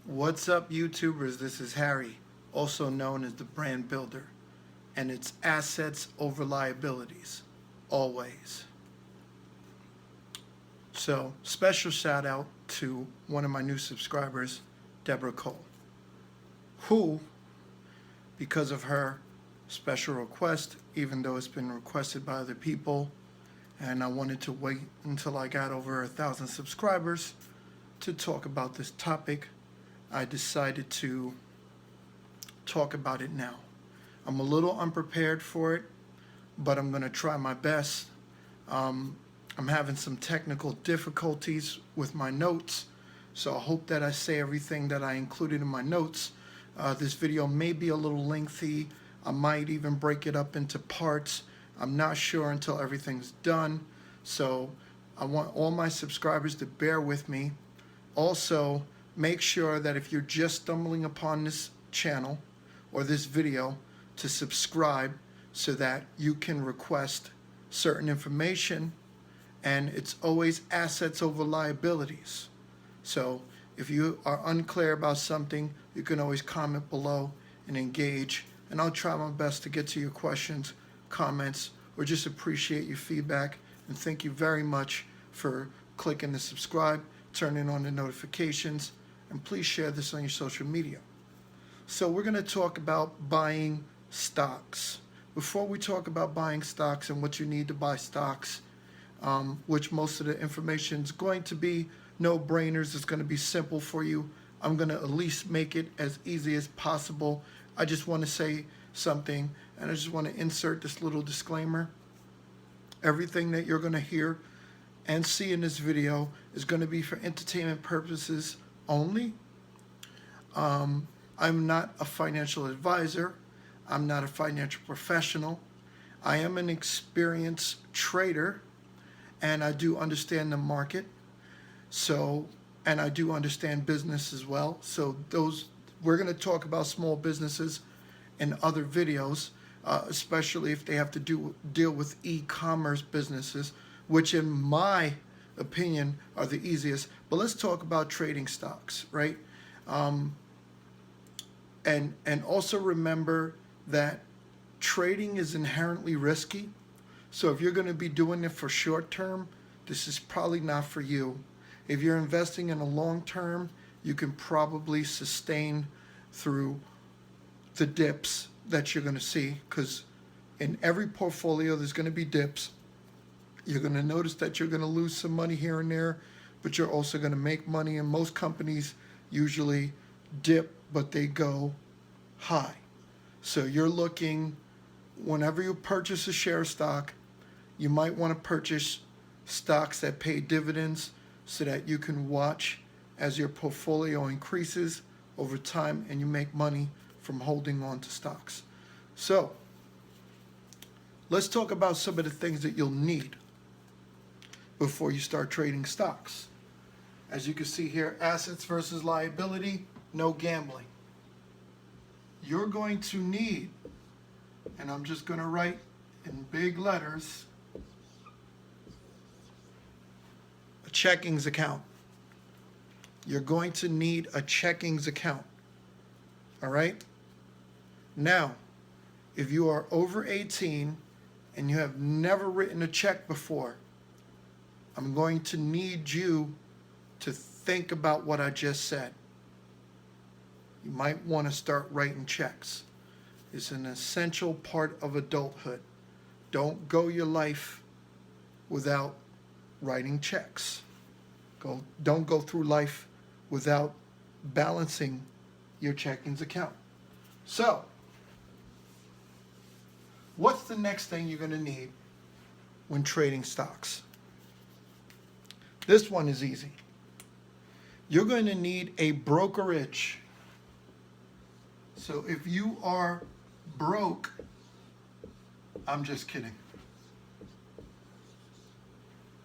What's up, YouTubers? This is Harry, also known as the Brand Builder, and it's assets over liabilities, always. So, special shout out to one of my new subscribers, Deborah Cole, who, because of her special request, even though it's been requested by other people, and I wanted to wait until I got over 1,000 subscribers to talk about this topic, I decided to talk about it now. I'm a little unprepared for it, but I'm going to try my best. I'm having some technical difficulties with my notes, so I hope that I say everything that I included in my notes. This video may be a little lengthy. I might even break it up into parts. I'm not sure until everything's done, so I want all my subscribers to bear with me. Also, make sure that if you're just stumbling upon this channel or this video, to subscribe so that you can request certain information, and it's always assets over liabilities. So if you are unclear about something, you can always comment below and engage, and I'll try my best to get to your questions, comments, or just appreciate your feedback. And thank you very much for clicking the subscribe, turning on the notifications, and please share this on your social media. So we're going to talk about buying stocks. Before we talk about buying stocks and what you need to buy stocks, which most of the information is going to be no-brainers, it's going to be simple for you. I'm going to at least make it as easy as possible. I just want to say something, and I just want to insert this little disclaimer. Everything that you're going to hear and see in this video is going to be for entertainment purposes only. I'm not a financial advisor. I'm not a financial professional. I am an experienced trader, and I do understand the market. And I do understand business as well. So we're going to talk about small businesses in other videos, especially if they have to deal with e-commerce businesses, which in my opinion are the easiest. But let's talk about trading stocks, right? And also remember that trading is inherently risky. So if you're going to be doing it for short term, this is probably not for you. If you're investing in a long term, you can probably sustain through the dips that you're going to see, because in every portfolio there's going to be dips. You're going to notice that you're going to lose some money here and there, but you're also going to make money, and most companies usually dip, but they go high. So you're looking, whenever you purchase a share of stock, you might want to purchase stocks that pay dividends so that you can watch as your portfolio increases over time and you make money from holding on to stocks. So let's talk about some of the things that you'll need before you start trading stocks. As you can see here, assets versus liability, no gambling. You're going to need, and I'm just going to write in big letters, a checkings account. You're going to need a checkings account. All right? Now, if you are over 18 and you have never written a check before, I'm going to need you to think about what I just said. You might want to start writing checks. It's an essential part of adulthood. Don't go your life without writing checks. Don't go through life without balancing your checkings account. So, what's the next thing you're going to need when trading stocks? This one is easy. You're going to need a brokerage. So if you are broke, I'm just kidding.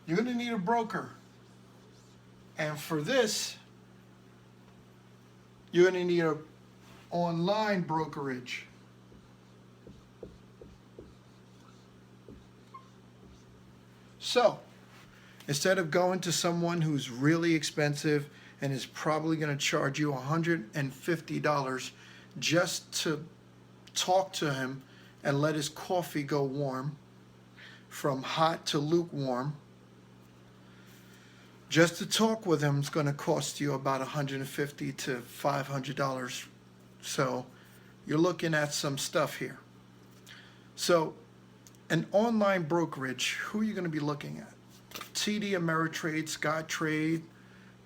You're going to need a broker. And for this, you're going to need an online brokerage. So instead of going to someone who's really expensive and is probably going to charge you $150 just to talk to him and let his coffee go warm, from hot to lukewarm. Just to talk with him is going to cost you about $150 to $500. So you're looking at some stuff here. So an online brokerage, who are you going to be looking at? TDAmeritrade, Scottrade,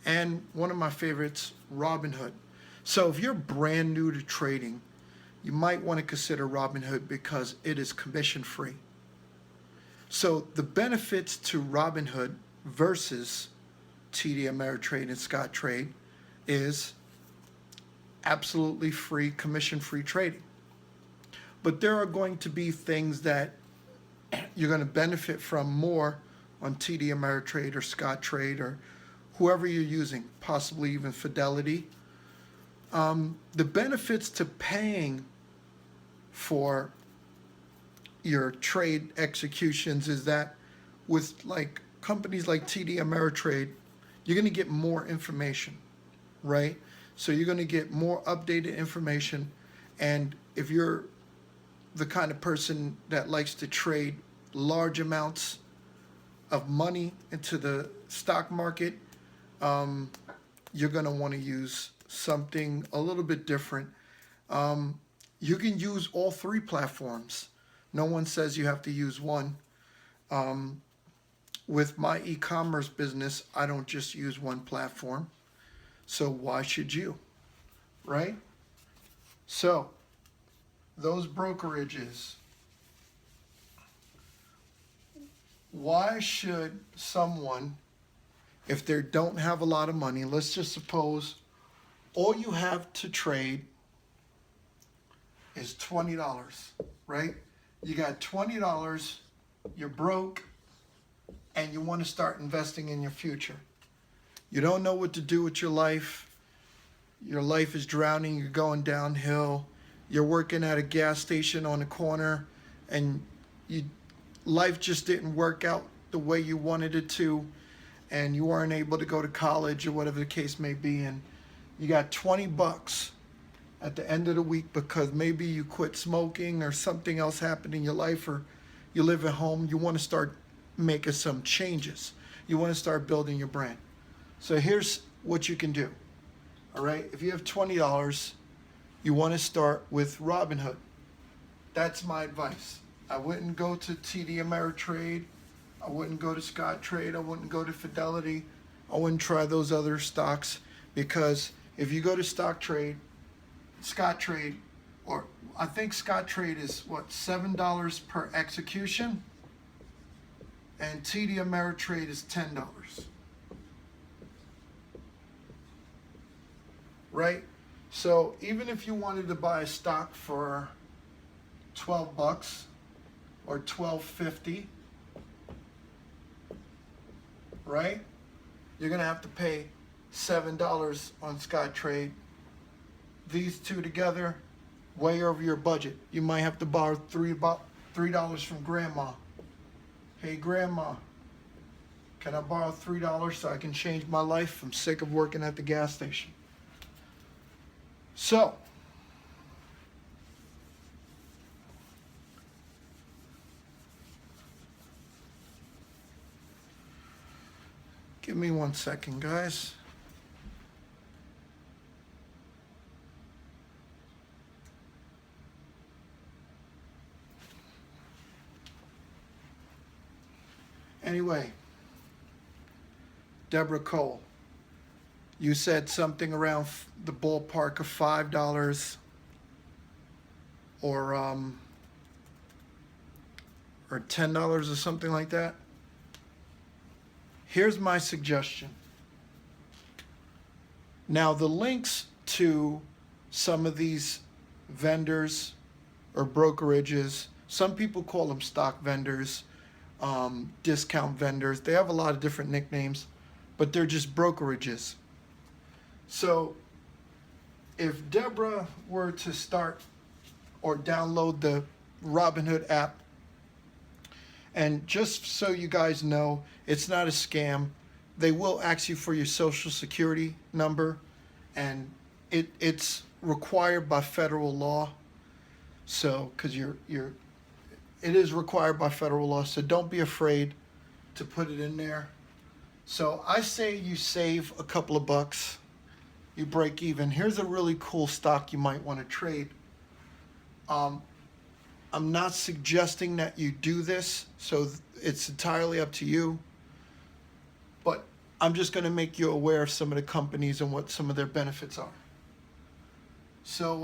and one of my favorites, Robinhood. So if you're brand new to trading, you might want to consider Robinhood because it is commission free. So the benefits to Robinhood versus TDAmeritrade and Scottrade is absolutely free, commission-free trading. But there are going to be things that you're going to benefit from more on TDAmeritrade or Scottrade or whoever you're using, possibly even Fidelity. The benefits to paying for your trade executions is that with like companies like TDAmeritrade, you're going to get more information, right? So you're going to get more updated information. And if you're the kind of person that likes to trade large amounts of money into the stock market, you're going to want to use something a little bit different. You can use all three platforms. No one says you have to use one. With my e-commerce business, I don't just use one platform. So why should you, right? So those brokerages, why should someone, if they don't have a lot of money, let's just suppose all you have to trade is $20, right? You got $20, you're broke, and you want to start investing in your future. You don't know what to do with your life. Your life is drowning, you're going downhill. You're working at a gas station on the corner, and life just didn't work out the way you wanted it to, and you weren't able to go to college or whatever the case may be, and you got 20 bucks at the end of the week because maybe you quit smoking or something else happened in your life, or you live at home. You want to start making some changes. You want to start building your brand. So here's what you can do. All right, if you have $20, you want to start with Robinhood. That's my advice. I wouldn't go to TDAmeritrade. I wouldn't go to Scottrade. I wouldn't go to Fidelity. I wouldn't try those other stocks, because if you go to Scottrade, or I think Scottrade is what, $7 per execution, and TDAmeritrade is $10. Right? So even if you wanted to buy a stock for 12 bucks or $12.50, right? You're going to have to pay $7 on Scottrade. These two together, way over your budget. You might have to borrow $3 from grandma. Hey grandma, can I borrow $3 so I can change my life? I'm sick of working at the gas station. So, give me 1 second, guys. Anyway, Deborah Cole, you said something around the ballpark of $5 or $10 or something like that. Here's my suggestion. Now, the links to some of these vendors or brokerages, some people call them stock vendors, discount vendors. They have a lot of different nicknames, but they're just brokerages. So if Deborah were to start or download the Robinhood app, and just so you guys know, it's not a scam. they will ask you for your social security number, and it's required by federal law. So, because it is required by federal law. So don't be afraid to put it in there. So I say you save a couple of bucks, you break even. Here's a really cool stock you might want to trade. I'm not suggesting that you do this, so it's entirely up to you. But I'm just going to make you aware of some of the companies and what some of their benefits are. So,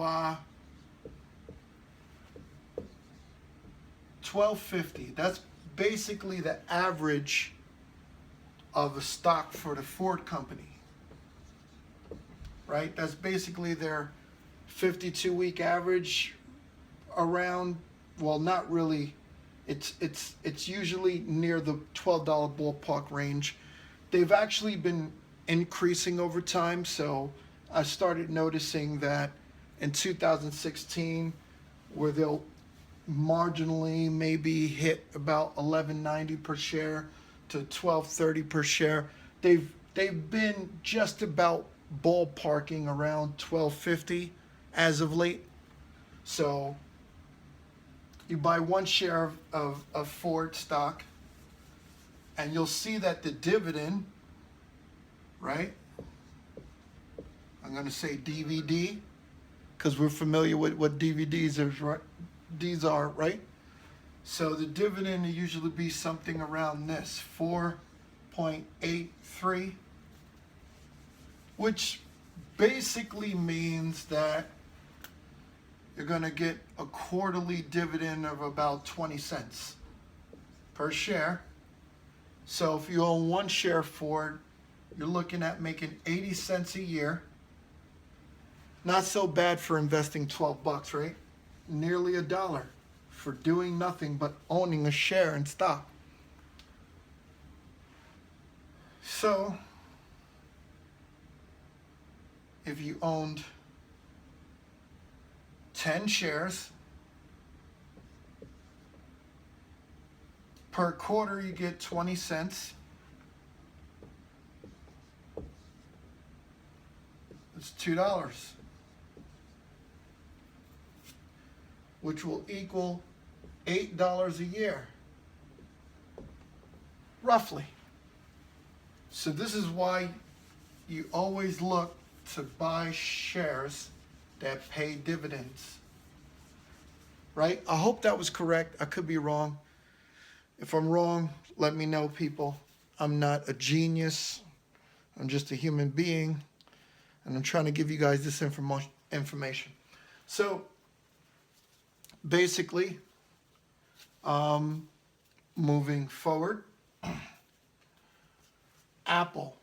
$12.50. That's basically the average of a stock for the Ford company, right? That's basically their 52-week average around. Well, not really. It's usually near the $12 ballpark range. They've actually been increasing over time. So I started noticing that in 2016, where they'll marginally maybe hit about $11.90 per share to $12.30 per share. They've been just about ballparking around $12.50 as of late. So you buy one share of Ford stock, and you'll see that the dividend, right? I'm going to say DVD, because we're familiar with what these are, right? So the dividend will usually be something around this, 4.83, which basically means that you're going to get a quarterly dividend of about 20 cents per share. So if you own one share Ford, you're looking at making 80 cents a year. Not so bad for investing 12 bucks, right? Nearly $1 for doing nothing but owning a share in stock. So if you owned 10 shares, per quarter you get 20 cents. It's $2, which will equal $8 a year, roughly. So this is why you always look to buy shares that pay dividends, right? I hope that was correct. I could be wrong. If I'm wrong, let me know, people. I'm not a genius. I'm just a human being, and I'm trying to give you guys this information. So basically, moving forward, Apple,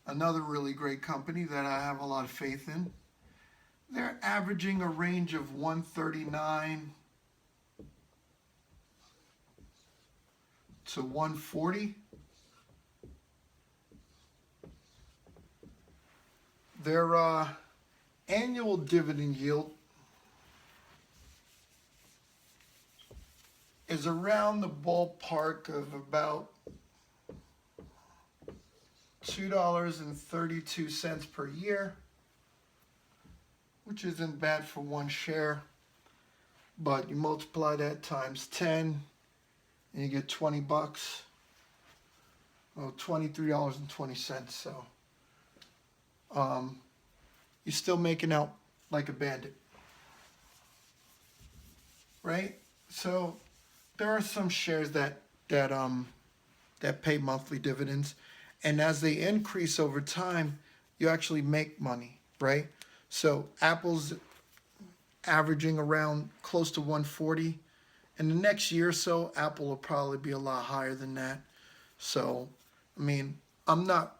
another really great company that I have a lot of faith in. They're averaging a range of 139 to 140. Their annual dividend yield is around the ballpark of about $2.32 per year, which isn't bad for one share, but you multiply that times 10 and you get 20 bucks. Well, $23.20. So you're still making out like a bandit, right? So there are some shares that pay monthly dividends, and as they increase over time, you actually make money, right? So Apple's averaging around close to 140. In the next year or so, Apple will probably be a lot higher than that. So, I mean, I'm not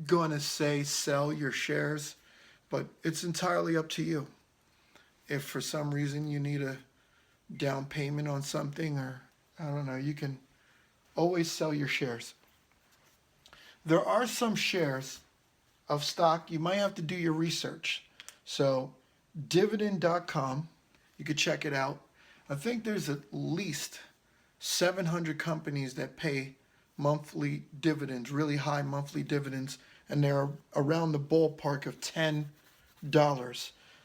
going to say sell your shares, but it's entirely up to you. If for some reason you need a down payment on something, or I don't know, you can always sell your shares. There are some shares of stock, you might have to do your research. So dividend.com, you could check it out. I think there's at least 700 companies that pay monthly dividends, really high monthly dividends, and they're around the ballpark of $10.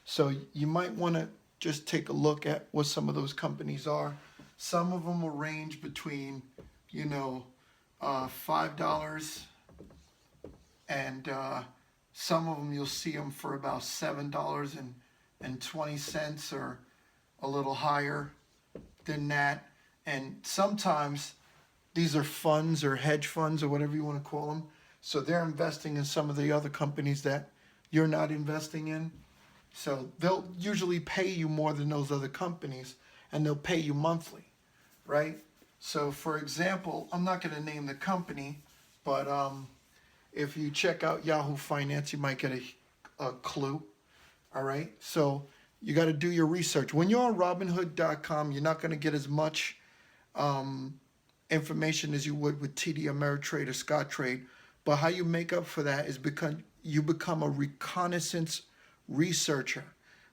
So you might want to just take a look at what some of those companies are. Some of them will range between, $5, and some of them you'll see them for about $7.20 or a little higher than that. And sometimes these are funds or hedge funds or whatever you want to call them. So they're investing in some of the other companies that you're not investing in. So they'll usually pay you more than those other companies, and they'll pay you monthly, right? So for example, I'm not going to name the company, but if you check out Yahoo Finance, you might get a clue, all right? So you got to do your research. When you're on Robinhood.com, you're not going to get as much information as you would with TDAmeritrade or Scottrade. But how you make up for that is because you become a reconnaissance researcher,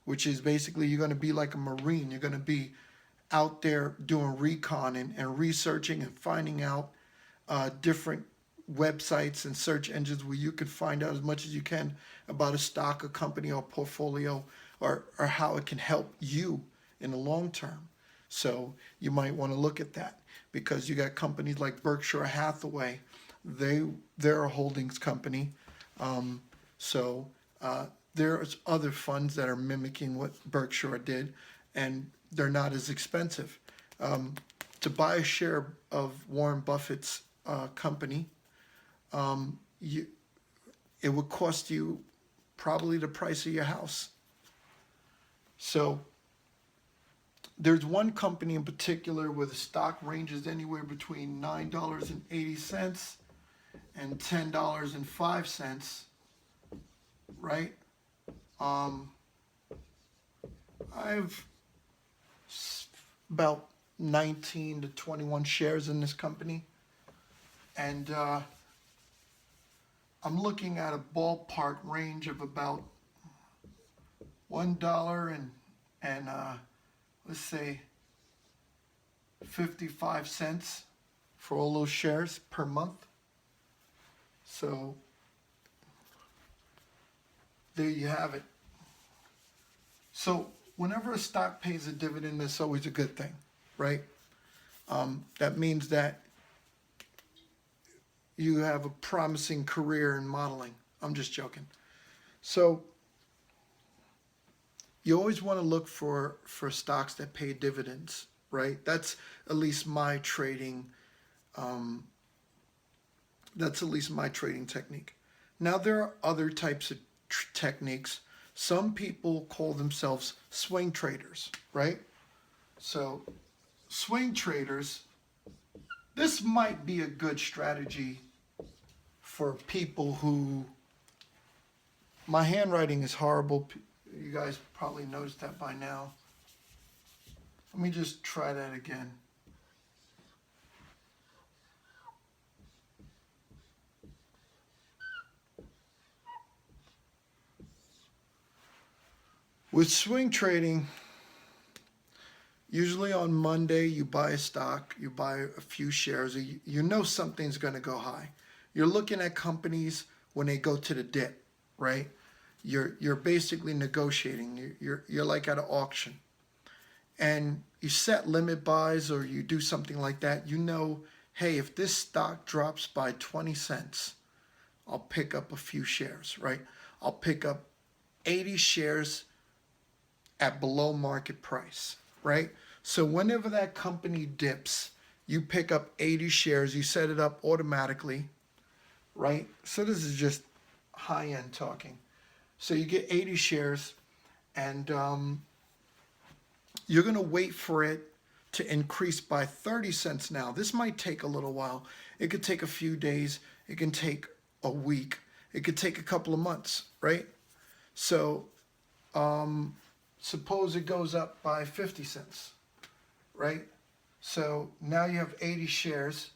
which is basically you're going to be like a Marine. You're going to be out there doing recon and researching and finding out different websites and search engines where you can find out as much as you can about a stock, a company, or portfolio, or how it can help you in the long term. So you might want to look at that, because you got companies like Berkshire Hathaway. They're a holdings company. There's other funds that are mimicking what Berkshire did, and they're not as expensive. To buy a share of Warren Buffett's company, it would cost you probably the price of your house. So there's one company in particular where the stock ranges anywhere between $9.80 and $10.05, right? I have about 19 to 21 shares in this company, and I'm looking at a ballpark range of about $1 and let's say 55 cents for all those shares per month. So there you have it. So whenever a stock pays a dividend, that's always a good thing, right? That means that you have a promising career in modeling. I'm just joking. So you always want to look for stocks that pay dividends, right? That's at least my trading. That's at least my trading technique. Now there are other types of techniques. Some people call themselves swing traders, right? So swing traders, this might be a good strategy for people who, my handwriting is horrible. You guys probably noticed that by now. Let me just try that again. With swing trading, usually on Monday you buy a stock, you buy a few shares, you know something's going to go high. You're looking at companies when they go to the dip, right? You're basically negotiating. You're like at an auction, and you set limit buys or you do something like that. You know, hey, if this stock drops by 20 cents, I'll pick up a few shares, right? I'll pick up 80 shares at below market price, right? So whenever that company dips, you pick up 80 shares, you set it up automatically, right? So this is just high-end talking. So you get 80 shares, and you're going to wait for it to increase by 30 cents now. This might take a little while. It could take a few days. It can take a week. It could take a couple of months, right? So suppose it goes up by 50 cents, right? So now you have 80 shares.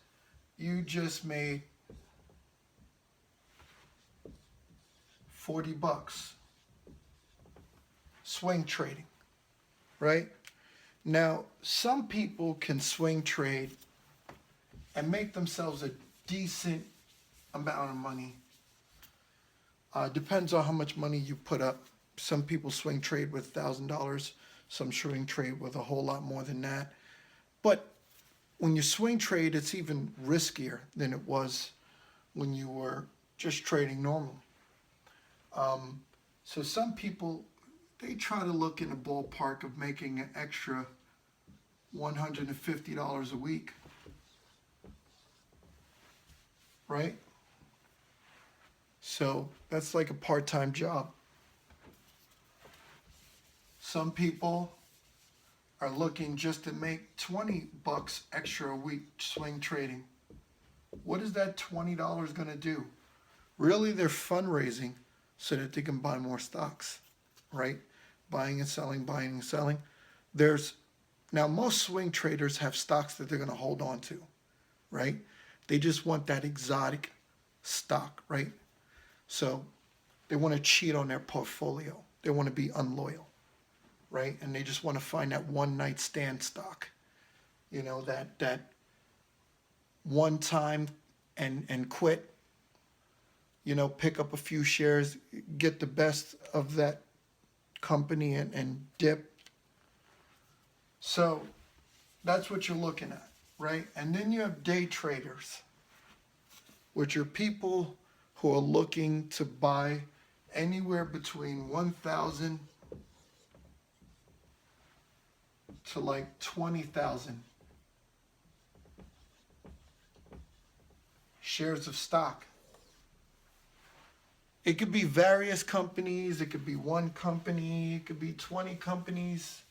You just made $40 swing trading, right? Now, some people can swing trade and make themselves decent amount of money. Depends on how much money you put up. Some people swing trade with $1,000. Some swing trade with a whole lot more than that. But when you swing trade, it's even riskier than it was when you were just trading normally. So some people, they try to look in the ballpark of making an extra $150 a week, right? So that's like a part-time job. Some people are looking just to make $20 extra a week swing trading. What is that $20 going to do? Really, they're fundraising so that they can buy more stocks, right? Buying and selling, buying and selling. Now most swing traders have stocks that they're going to hold on to, right? They just want that exotic stock, right? So they want to cheat on their portfolio. They want to be unloyal, right? And they just want to find that one night stand stock, you know, that one time and quit, you know, pick up a few shares, get the best of that company and dip. So that's what you're looking at, right? And then you have day traders, which are people who are looking to buy anywhere between 1,000 to like 20,000 shares of stock. It could be various companies, it could be one company, it could be 20 companies,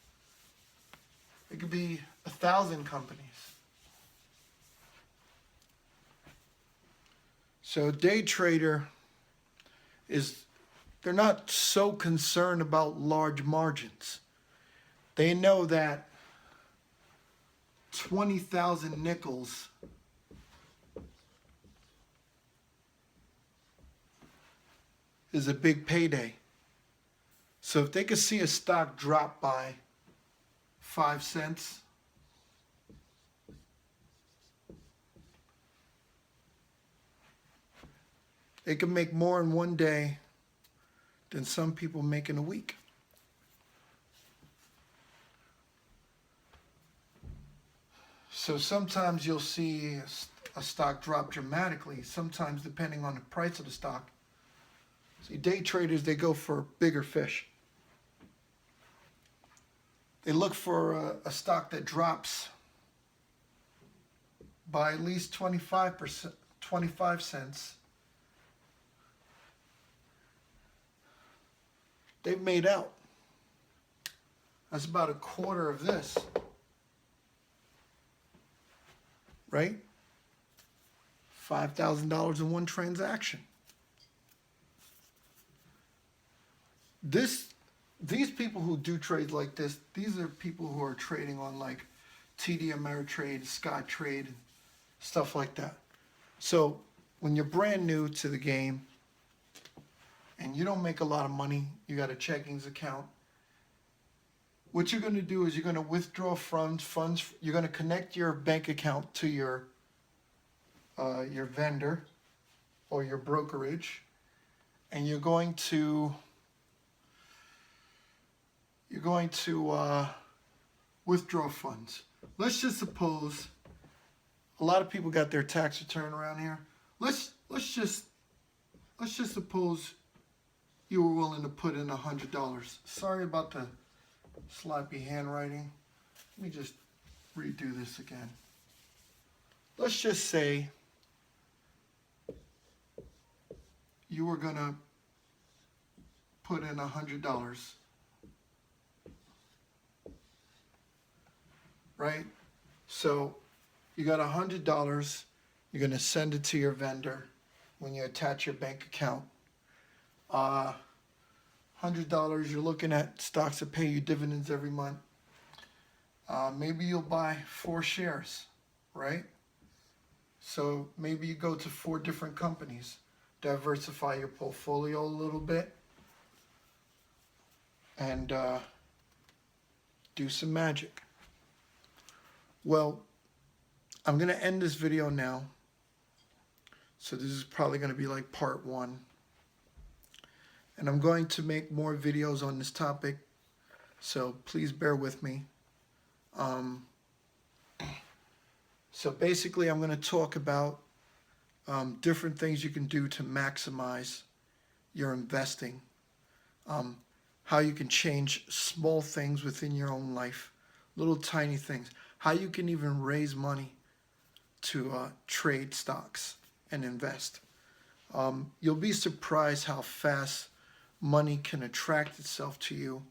it could be 1,000 companies. So a day trader they're not so concerned about large margins. They know that 20,000 nickels is a big payday. So if they could see a stock drop by 5 cents, they can make more in one day than some people make in a week. So sometimes you'll see a stock drop dramatically, sometimes depending on the price of the stock. See, day traders, they go for bigger fish. They look for a stock that drops by at least 25%, 25 cents. They've made out. That's about a quarter of this, right? $5,000 in one transaction. These people who do trades like this, these are people who are trading on like TDAmeritrade, Scottrade, stuff like that. So when you're brand new to the game and you don't make a lot of money, you got a checkings account, what you're going to do is you're going to withdraw funds, you're going to connect your bank account to your vendor or your brokerage, and you're going to withdraw funds. Let's just suppose a lot of people got their tax return around here. Let's just suppose you were willing to put in $100. Sorry about the sloppy handwriting. Let me just redo this again. Let's just say you were gonna put in $100. Right? So you got $100, you're going to send it to your vendor when you attach your bank account. $100, you're looking at stocks that pay you dividends every month. Maybe you'll buy 4 shares, right? So maybe you go to 4 different companies, diversify your portfolio a little bit, and do some magic. Well, I'm going to end this video now. So this is probably going to be like part 1. And I'm going to make more videos on this topic, so please bear with me. So basically I'm going to talk about different things you can do to maximize your investing, how you can change small things within your own life, little tiny things, how you can even raise money to trade stocks and invest. You'll be surprised how fast money can attract itself to you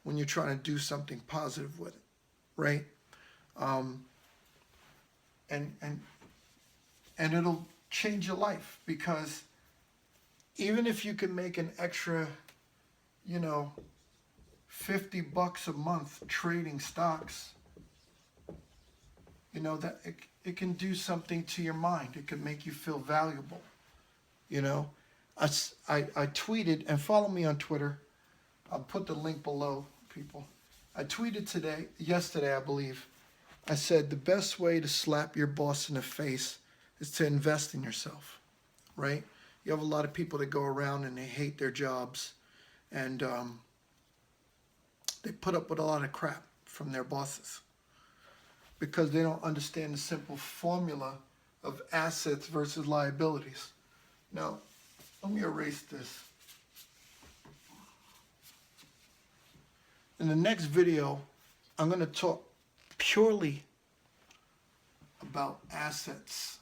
when you're trying to do something positive with it, right? And it'll change your life, because even if you can make an extra, $50 a month trading stocks, that it can do something to your mind. It can make you feel valuable. I tweeted, and follow me on Twitter. I'll put the link below, people. I tweeted yesterday, I believe. I said the best way to slap your boss in the face is to invest in yourself, right? You have a lot of people that go around and they hate their jobs, and they put up with a lot of crap from their bosses because they don't understand the simple formula of assets versus liabilities. Now, let me erase this. In the next video, I'm going to talk purely about assets.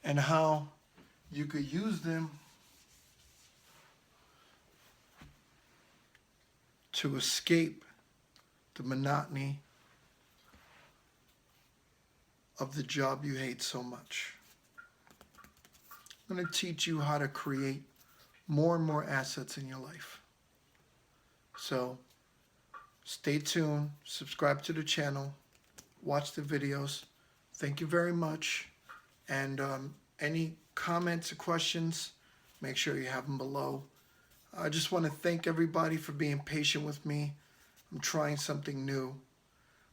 And how you could use them to escape the monotony of the job you hate so much. I'm going to teach you how to create more and more assets in your life. So stay tuned, subscribe to the channel, watch the videos. Thank you very much. And any comments or questions, make sure you have them below. I just want to thank everybody for being patient with me. I'm trying something new.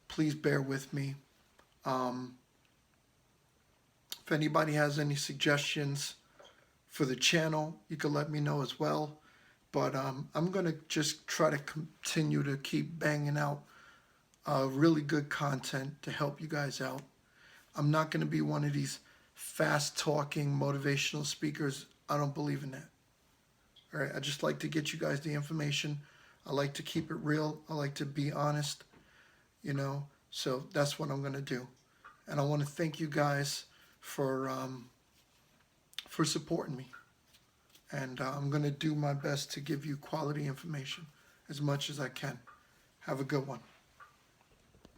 Please bear with me. If anybody has any suggestions for the channel, you can let me know as well. But I'm going to just try to continue to keep banging out really good content to help you guys out. I'm not going to be one of these fast-talking motivational speakers. I don't believe in that. All right, I just like to get you guys the information. I like to keep it real. I like to be honest, so that's what I'm going to do. And I want to thank you guys for supporting me. And I'm going to do my best to give you quality information as much as I can. Have a good one.